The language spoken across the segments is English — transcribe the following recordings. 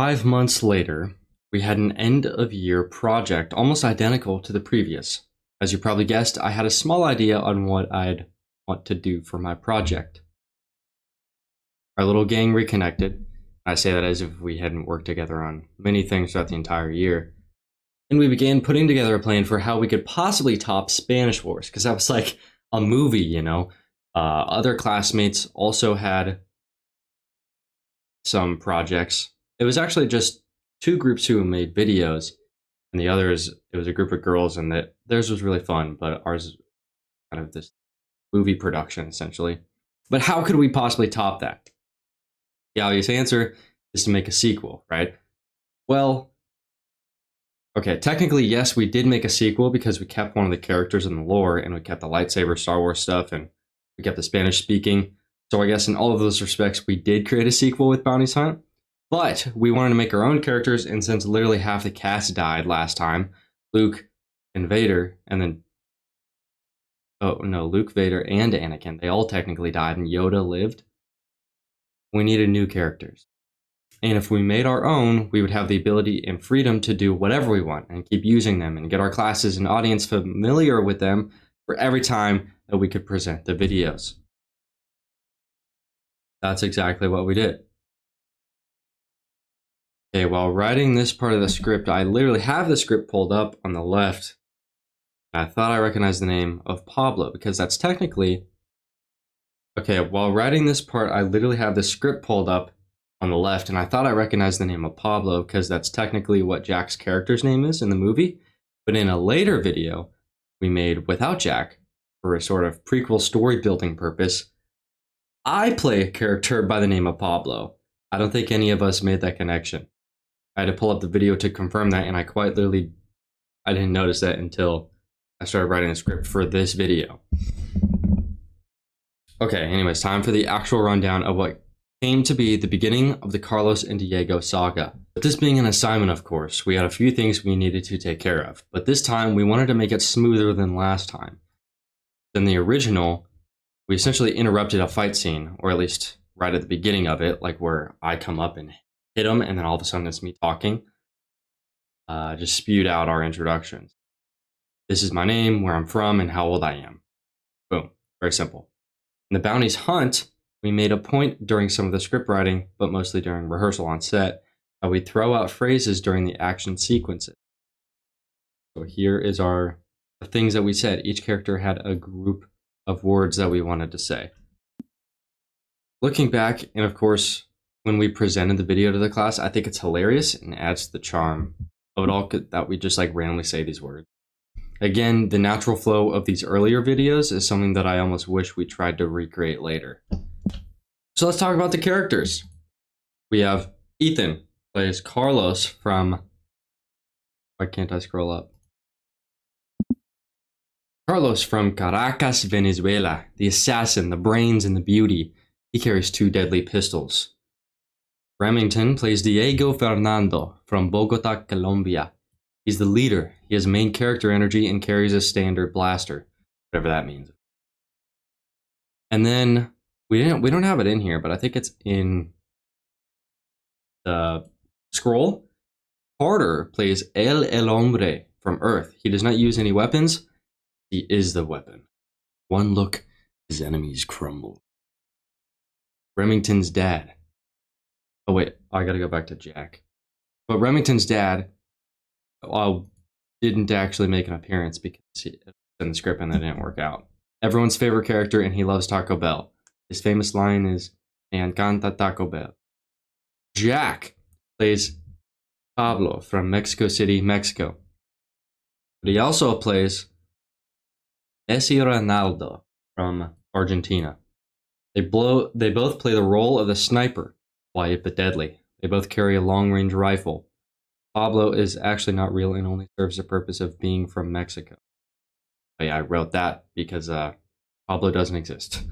5 months later, we had an end-of-year project almost identical to the previous. As you probably guessed, I had a small idea on what I'd want to do for my project. Our little gang reconnected. I say that as if we hadn't worked together on many things throughout the entire year. And we began putting together a plan for how we could possibly top Spanish Wars, because that was like a movie, you know? Other classmates also had some projects. It was actually just two groups who made videos, and the others, it was a group of girls, and that theirs was really fun, but ours is kind of this movie production, essentially. But how could we possibly top that? The obvious answer is to make a sequel, right? Well, okay, technically, yes, we did make a sequel because we kept one of the characters in the lore, and we kept the lightsaber Star Wars stuff, and we kept the Spanish speaking. So I guess in all of those respects, we did create a sequel with Bounty's Hunt. But we wanted to make our own characters, and since literally half the cast died last time, Luke and Vader, and then Luke, Vader, and Anakin, they all technically died, and Yoda lived. We needed new characters. And if we made our own, we would have the ability and freedom to do whatever we want and keep using them and get our classes and audience familiar with them for every time that we could present the videos. That's exactly what we did. Okay, while writing this part of the script, I literally have the script pulled up on the left. I thought I recognized the name of Pablo because that's technically... Okay, while writing this part, I literally have the script pulled up on the left, and I thought I recognized the name of Pablo because that's technically what Jack's character's name is in the movie. But in a later video we made without Jack, for a sort of prequel story building purpose, I play a character by the name of Pablo. I don't think any of us made that connection. I had to pull up the video to confirm that, and I didn't notice that until I started writing the script for this video. Okay, anyways, time for the actual rundown of what came to be the beginning of the Carlos and Diego saga. But this being an assignment, of course, we had a few things we needed to take care of. But this time, we wanted to make it smoother than last time. In the original, we essentially interrupted a fight scene, or at least right at the beginning of it, like where I come up and hit him, and then all of a sudden it's me talking. Just spewed out our introductions. This is my name, where I'm from, and how old I am. Boom. Very simple. In the Bounty's Hunt, we made a point during some of the script writing, but mostly during rehearsal on set, that we'd throw out phrases during the action sequences. So here is the things that we said. Each character had a group of words that we wanted to say. Looking back, and of course, when we presented the video to the class, I think it's hilarious and adds to the charm of it all that we just like randomly say these words. Again, the natural flow of these earlier videos is something that I almost wish we tried to recreate later. So let's talk about the characters. We have Ethan, plays Carlos from... Why can't I scroll up? Carlos from Caracas, Venezuela, the assassin, the brains, and the beauty. He carries 2 deadly pistols. Remington plays Diego Fernando from Bogota, Colombia. He's the leader. He has main character energy and carries a standard blaster, whatever that means. And then we don't have it in here, but I think it's in the scroll. Carter plays El Hombre from Earth. He does not use any weapons. He is the weapon. One look, his enemies crumble. Remington's dad. Oh wait, I gotta go back to Jack. But Remington's dad didn't actually make an appearance because he was in the script and that didn't work out. Everyone's favorite character, and he loves Taco Bell. His famous line is, "Me encanta Taco Bell." Jack plays Pablo from Mexico City, Mexico. But he also plays Messi Ronaldo from Argentina. They both play the role of the sniper, quiet but deadly. They both carry a long-range rifle. Pablo is actually not real and only serves the purpose of being from Mexico. But yeah, I wrote that because Pablo doesn't exist.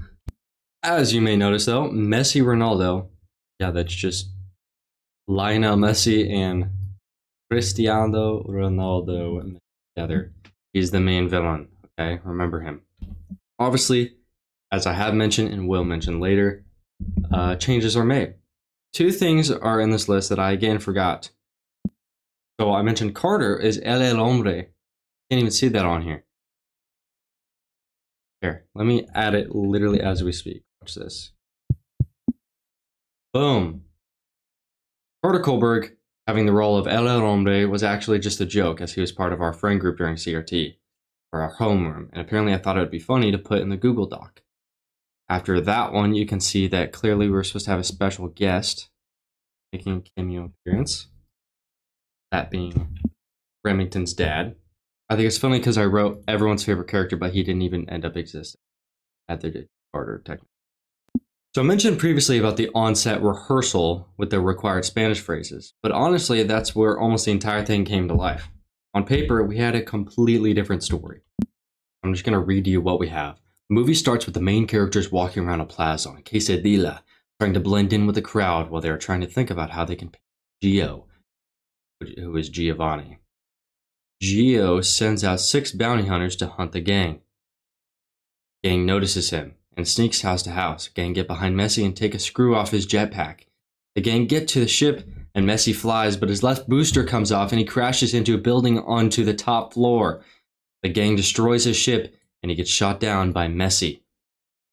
As you may notice though, Messi Ronaldo, yeah, that's just Lionel Messi and Cristiano Ronaldo together. He's the main villain, okay? Remember him. Obviously, as I have mentioned and will mention later, changes are made. two things are in this list that I again forgot. So I mentioned Carter is El Hombre. Can't even see that on here. Here, let me add it literally as we speak. Watch this. Boom. Carter Kohlberg, having the role of El Hombre, was actually just a joke, as he was part of our friend group during CRT, or our homeroom, and apparently I thought it would be funny to put in the Google Doc. After that one, you can see that clearly we were supposed to have a special guest making a cameo appearance. That being Remington's dad. I think it's funny because I wrote everyone's favorite character, but he didn't even end up existing at the Carter technically. So I mentioned previously about the on-set rehearsal with the required Spanish phrases, but honestly, that's where almost the entire thing came to life. On paper, we had a completely different story. I'm just going to read you what we have. The movie starts with the main characters walking around a plaza on quesadilla, trying to blend in with the crowd while they are trying to think about how they can pay Gio, who is Giovanni. Gio sends out 6 bounty hunters to hunt the gang. Gang notices him and sneaks house to house. Gang get behind Messi and take a screw off his jetpack. The gang get to the ship and Messi flies, but his left booster comes off and he crashes into a building onto the top floor. The gang destroys his ship and he gets shot down by Messi.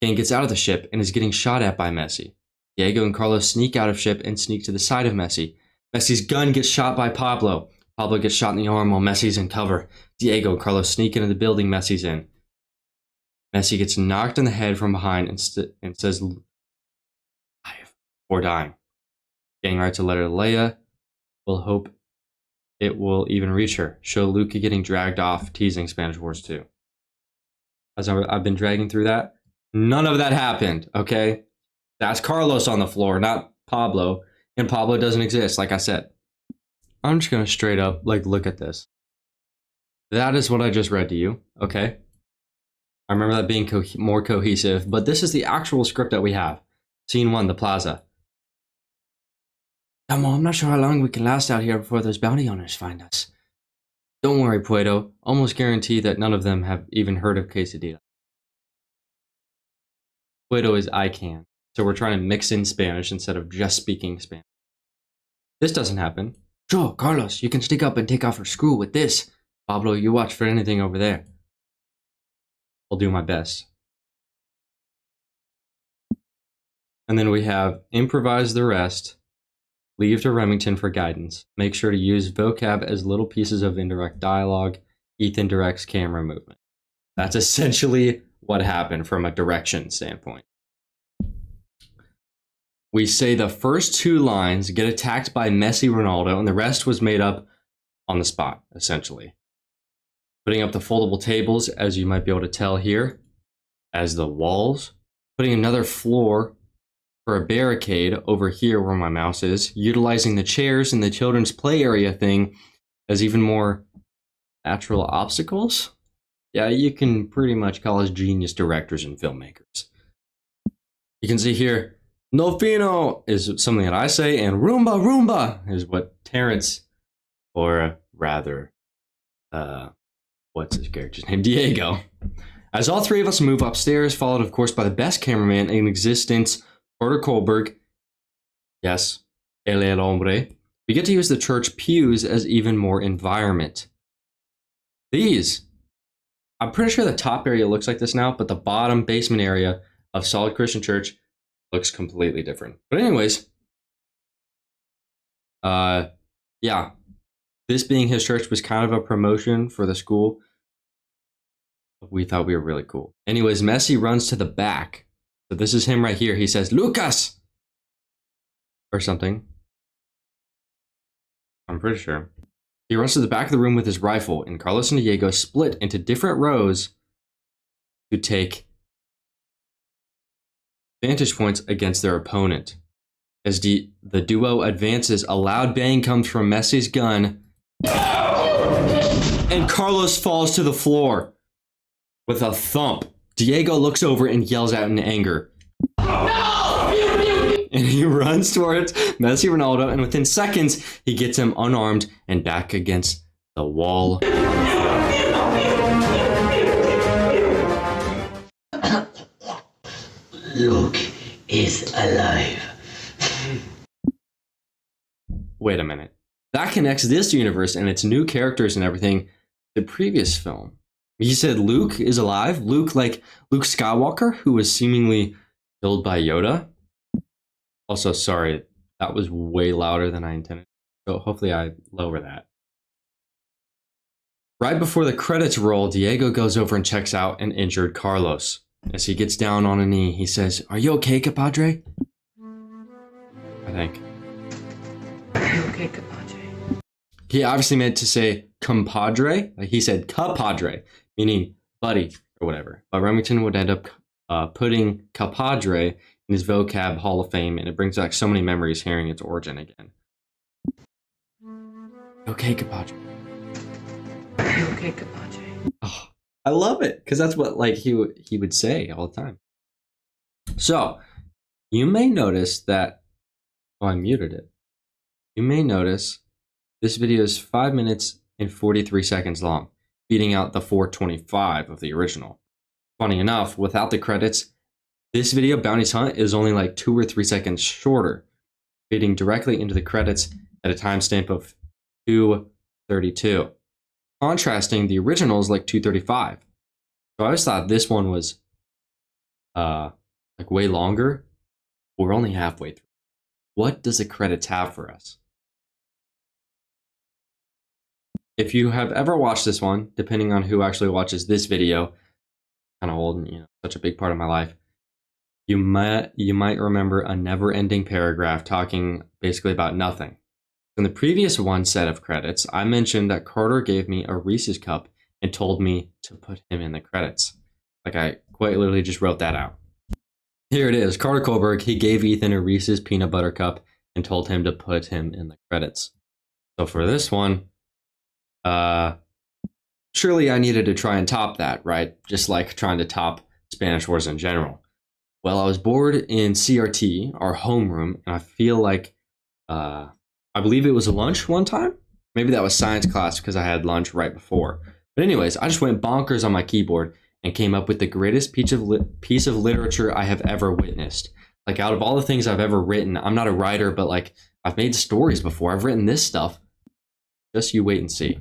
Gang gets out of the ship and is getting shot at by Messi. Diego and Carlos sneak out of ship and sneak to the side of Messi. Messi's gun gets shot by Pablo. Pablo gets shot in the arm while Messi's in cover. Diego and Carlos sneak into the building Messi's in. Messi gets knocked in the head from behind and says, "Live," before dying. Gang writes a letter to Leia. We'll hope it will even reach her. Show Luca getting dragged off, teasing Spanish Wars 2. As I've been dragging through that, none of that happened, okay? That's Carlos on the floor, not Pablo. And Pablo doesn't exist, like I said. I'm just going to straight up, look at this. That is what I just read to you, okay? I remember that being more cohesive, but this is the actual script that we have. Scene 1, the plaza. Elmo, I'm not sure how long we can last out here before those bounty hunters find us. Don't worry, Puedo. Almost guarantee that none of them have even heard of quesadilla. Puedo is I can, so we're trying to mix in Spanish instead of just speaking Spanish. This doesn't happen. Sure, Carlos, you can stick up and take off her screw with this. Pablo, you watch for anything over there. I'll do my best. And then we have improvise the rest, leave to Remington for guidance. Make sure to use vocab as little pieces of indirect dialogue. Ethan directs camera movement. That's essentially what happened from a direction standpoint. We say the first 2 lines, get attacked by Messi, Ronaldo, and the rest was made up on the spot, essentially. Putting up the foldable tables, as you might be able to tell here, as the walls. Putting another floor for a barricade over here where my mouse is. Utilizing the chairs in the children's play area thing as even more natural obstacles. Yeah, you can pretty much call us genius directors and filmmakers. You can see here, no fino is something that I say, and Roomba, Roomba is what Terrence, or rather, what's his character's name? Diego. As all 3 of us move upstairs, followed of course by the best cameraman in existence, Carter Kohlberg. Yes, El Hombre. We get to use the church pews as even more environment. These, I'm pretty sure the top area looks like this now, but the bottom basement area of Solid Christian Church looks completely different. But anyways, yeah, this being his church was kind of a promotion for the school. We thought we were really cool. Anyways, Messi runs to the back. So this is him right here. He says, Lucas! Or something. I'm pretty sure. He runs to the back of the room with his rifle, and Carlos and Diego split into different rows to take vantage points against their opponent. As the duo advances, a loud bang comes from Messi's gun, and Carlos falls to the floor with a thump. Diego looks over and yells out in anger. No! And he runs towards Messi Ronaldo, and within seconds, he gets him unarmed and back against the wall. Luke is alive. wait a minute. That connects this universe and its new characters and everything to the previous film. He said Luke is alive. Luke Skywalker, who was seemingly killed by Yoda. Also, sorry, that was way louder than I intended. So hopefully I lower that. Right before the credits roll, Diego goes over and checks out an injured Carlos. As he gets down on a knee, he says, "Are you okay, compadre?" I think. Are you okay, compadre? He obviously meant to say compadre. Like he said compadre, meaning buddy or whatever. But Remington would end up putting compadre in his vocab Hall of Fame, and it brings back so many memories hearing its origin again. Okay, compadre. Are you okay, compadre? Oh, I love it because that's what like he would say all the time. So you may notice that. Oh, I muted it. You may notice this video is 5 minutes and 43 seconds long, beating out the 4:25 of the original. Funny enough, without the credits, this video, Bounty's Hunt, is only like 2 or 3 seconds shorter, feeding directly into the credits at a timestamp of 2:32. Contrasting, the original is like 2:35. So I always thought this one was like way longer. We're only halfway through. What does the credits have for us? If you have ever watched this one, depending on who actually watches this video, kind of old and such a big part of my life, you might remember a never-ending paragraph talking basically about nothing. In the previous one set of credits, I mentioned that Carter gave me a Reese's cup and told me to put him in the credits. Like I quite literally just wrote that out. Here it is. Carter Kohlberg, he gave Ethan a Reese's peanut butter cup and told him to put him in the credits. So for this one, surely I needed to try and top that, right? Just like trying to top Spanish Wars in general. Well, I was bored in CRT, our homeroom, and I feel like, I believe it was lunch one time. Maybe that was science class because I had lunch right before. But anyways, I just went bonkers on my keyboard and came up with the greatest piece of literature I have ever witnessed. Like out of all the things I've ever written, I'm not a writer, but like I've made stories before. I've written this stuff. Just you wait and see.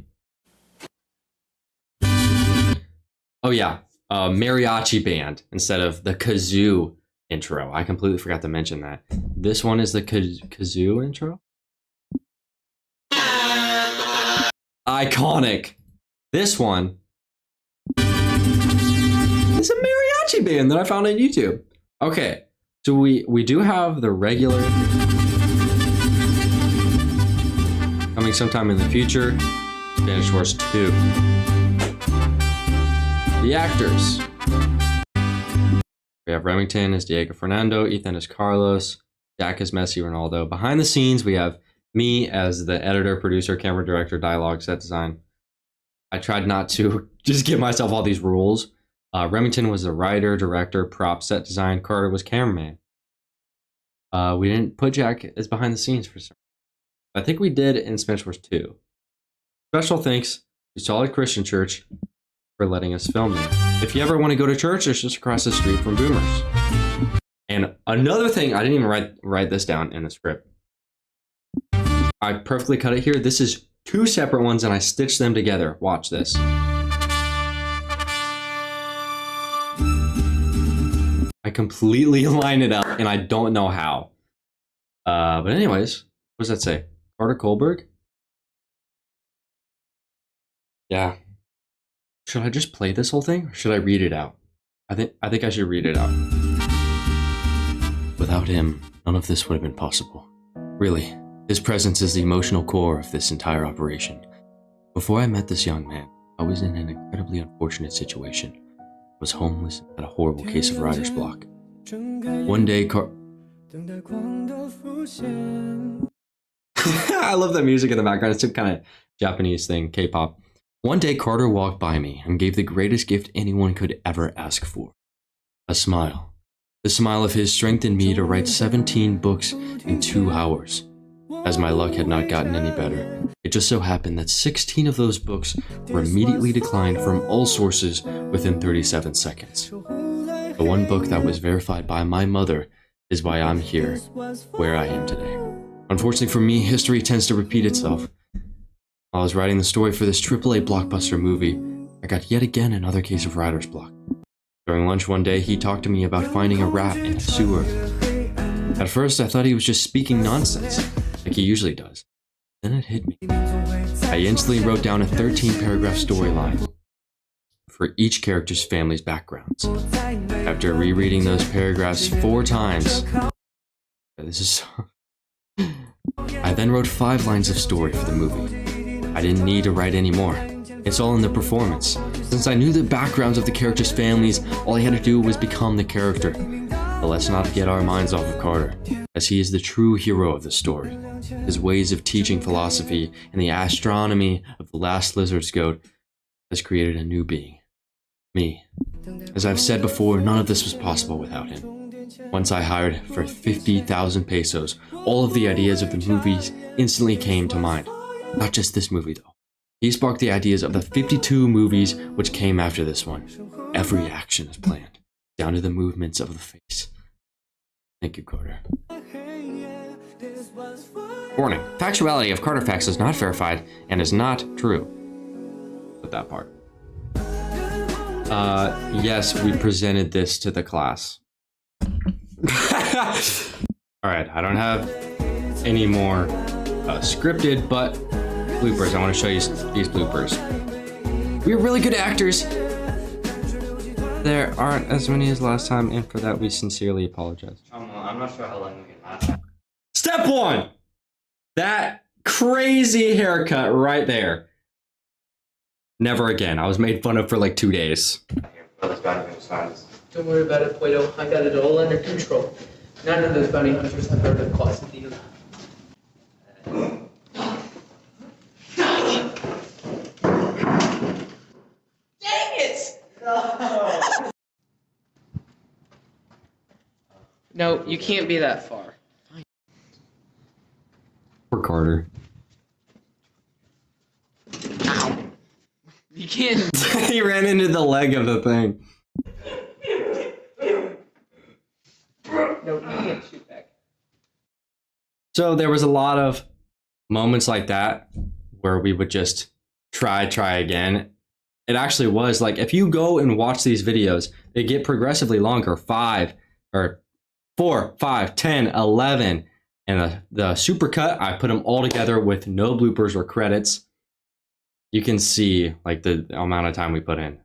Oh yeah, mariachi band instead of the kazoo intro. I completely forgot to mention that. This one is the kazoo intro. Iconic. This one is a mariachi band that I found on YouTube. Okay, so we do have the regular coming sometime in the future. Spanish Wars 2. The actors. We have Remington as Diego Fernando, Ethan as Carlos, Jack as Messi Ronaldo. Behind the scenes, we have me as the editor, producer, camera director, dialogue, set design. I tried not to just give myself all these rules. Remington was the writer, director, prop, set design. Carter was cameraman. We didn't put Jack as behind the scenes for some reason. I think we did in Spanish Wars 2. Special thanks to Solid Christian Church for letting us film there. If you ever want to go to church, it's just across the street from Boomers. And another thing, I didn't even write this down in the script. I perfectly cut it here. This is 2 separate ones and I stitched them together. Watch this. I completely line it up and I don't know how. But anyways, what does that say? Carter Kohlberg? Yeah. Should I just play this whole thing or should I read it out? I think I should read it out. Without him, none of this would have been possible. Really. His presence is the emotional core of this entire operation. Before I met this young man, I was in an incredibly unfortunate situation. I was homeless and had a horrible case of writer's block. One day, I love that music in the background. It's some kind of Japanese thing, K-pop. One day, Carter walked by me and gave the greatest gift anyone could ever ask for. A smile. The smile of his strengthened me to write 17 books in 2 hours. As my luck had not gotten any better, it just so happened that 16 of those books were immediately declined from all sources within 37 seconds. The one book that was verified by my mother is why I'm here, where I am today. Unfortunately for me, history tends to repeat itself. While I was writing the story for this AAA blockbuster movie, I got yet again another case of writer's block. During lunch one day, he talked to me about finding a rat in a sewer. At first, I thought he was just speaking nonsense, like he usually does. Then it hit me. I instantly wrote down a 13-paragraph storyline for each character's family's backgrounds. After rereading those paragraphs 4 times, I then wrote 5 lines of story for the movie. I didn't need to write any more. It's all in the performance. Since I knew the backgrounds of the characters' families, all I had to do was become the character. But let's not get our minds off of Carter, as he is the true hero of the story. His ways of teaching philosophy and the astronomy of the last lizard's goat has created a new being. Me. As I've said before, none of this was possible without him. Once I hired for 50,000 pesos, all of the ideas of the movies instantly came to mind. Not just this movie though. He sparked the ideas of the 52 movies which came after this one. Every action is planned, down to the movements of the face. Thank you, Carter. Warning. Factuality of Carter facts is not verified and is not true. With that part. Yes, we presented this to the class. Alright, I don't have any more scripted, but bloopers. I want to show you these bloopers. We're really good actors. There aren't as many as last time, and for that we sincerely apologize. I'm not sure how long we can last. Step 1! That crazy haircut right there. Never again. I was made fun of for like 2 days. Don't worry about it, Plato. I got it all under control. None of those bounty hunters have heard of Quesadilla. Dang it! No, you can't be that far. Poor Carter. Ow. You can't. He ran into the leg of the thing. No, you can't shoot back. So there was a lot of moments like that where we would just try again. It actually was like, if you go and watch these videos, they get progressively longer, 5 or 4, 5, 10, 11. And the supercut, I put them all together with no bloopers or credits. You can see like the amount of time we put in.